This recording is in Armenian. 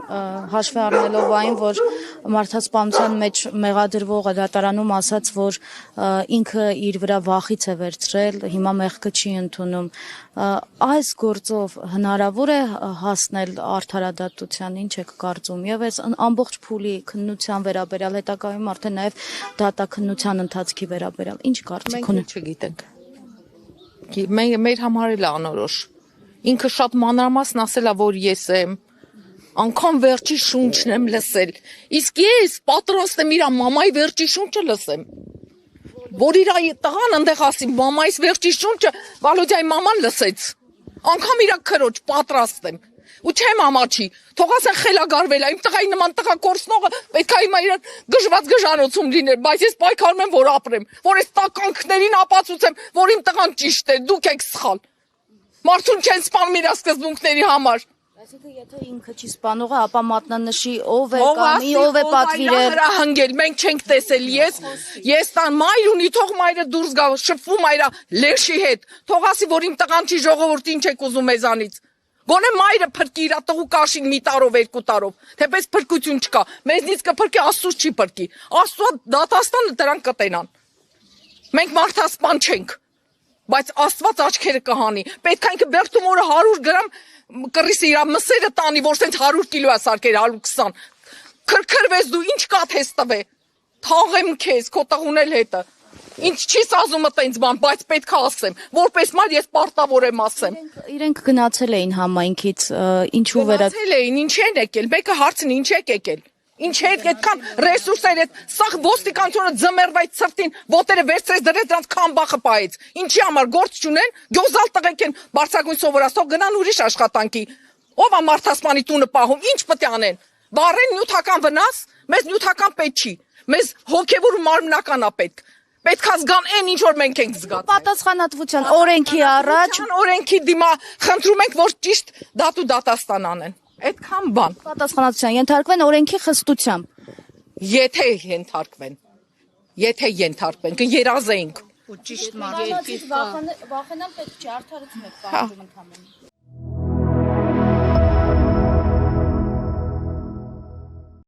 հաշվի առնելով այն, որ մարդասպանության մեջ մեղադրվողը դատարանում ասաց, որ ինքը իր վրա վախից է վերցրել, հիմա մեղքը չի ընդունում, այս գործով հնարավոր է հասնել արդարադատության, ինչ եք կարծում, եւ այս ամբողջ փուլի քննության վերաբերյալ, հետագայում արդեն նաեւ դատաքննության ընթացքի վերաբերյալ, ինչ կարծիք ունեք։ Չգիտենք։ Մեր համար էլ անորոշ։ Ինքը շատ մանրամասն ասելա, որ ես եմ, անգամ վերջի շունչն եմ լսել, իսկ ես պատրաստ եմ իր մամայի վերջի շունչը լսեմ, որ իր տղան ընդեղ ասի, մամայիս վերջի շունչը Վալոդյայի մաման լսեց, անգամ իր քրոջ պատրաստ եմ, ու չեմ ամաչի, թող ասեն խելագարվել է, իմ տղայի նման տղա կորցնողը պետք է հիմա իր գժված գժանոցում լիներ, բայց ես պայքարում եմ, որ ապրեմ, որ այս տականքներին ապացուցեմ, որ իմ տղան ճիշտ է, դուք եք սխալ, մարդուն չեն սպանում իր սկզբունքների համար։ Այսինքն եթե ինքը չի սպանողը, ապա մատնանշի ով է կամ ով է պատվիրել։ Հանգել, մենք չենք տեսել, ես տան մայր ունի, թող մայրը դուրս գա, շփվում այրա լեշի հետ, թող ասի, որ իմ տղան չի ժողովուրդ, ինչ եք ուզում մեզանից։ Գոնե մայրը փրկի իր տղու կաշին մի տարով, երկու տարով, թեպետ փրկություն չկա, մեզնից կփրկի, Աստծուց չի փրկի, Աստծո դատաստանը դրան կտենան։ Մենք մարդասպան չենք, բայց Աստված աչքերը կհանի, պետք է ինքը բերդում օրը 100 գրամ կռիսը իր մսերը տանի, որ սենց 100 կիլո է սարքեր 120, քրքրվես դու, ինչ կաթես տվե, թաղեմ քեզ, քո տղուն էլ հետը, ինչ չիս ասում տենց բան, բայց պետք է ասեմ, որպես մայր ես պարտավոր եմ ասեմ։ Իրենք գնացել էին համայնքից, ինչու Գնացել էին, ինչ են եկել, մեկը հարցնի, ինչ եք եկել, ինչ է այդքան ռեսուրսեր այդ սա ոստիկանությունը ձմեռվայց ցրտին ոտերը վերցրեց դրեց դրանց քամբախը պահեց, ինչի համար գործ չունեն, գյոզալ տղեկ են բարձրագույն սովորաստող գնան ուրիշ աշխատանքի, ով է մարդասպանի տունը պահում, ինչ պետք է անեն, վառեն նյութական վնաս, մեզ նյութական պետք չի, մեզ հոգևոր ու մարմնական է պետք։ Պետք է զգան այն ինչ որ մենք ենք զգացել։ Պատասխանատվության օրենքի առաջ օրենքի դիմա խնդրում ենք, որ ճիշտ դատու դատաստան անեն։ Այդքան բան։ Պատասխանատվության ենթարկվեն օրենքի խստությամբ։ Եթե ենթարկվեն, կերազեինք։ Ու ճիշտ մարդիկ վախենան պետք չի արդարացնել պահանջում ընդհանրապես։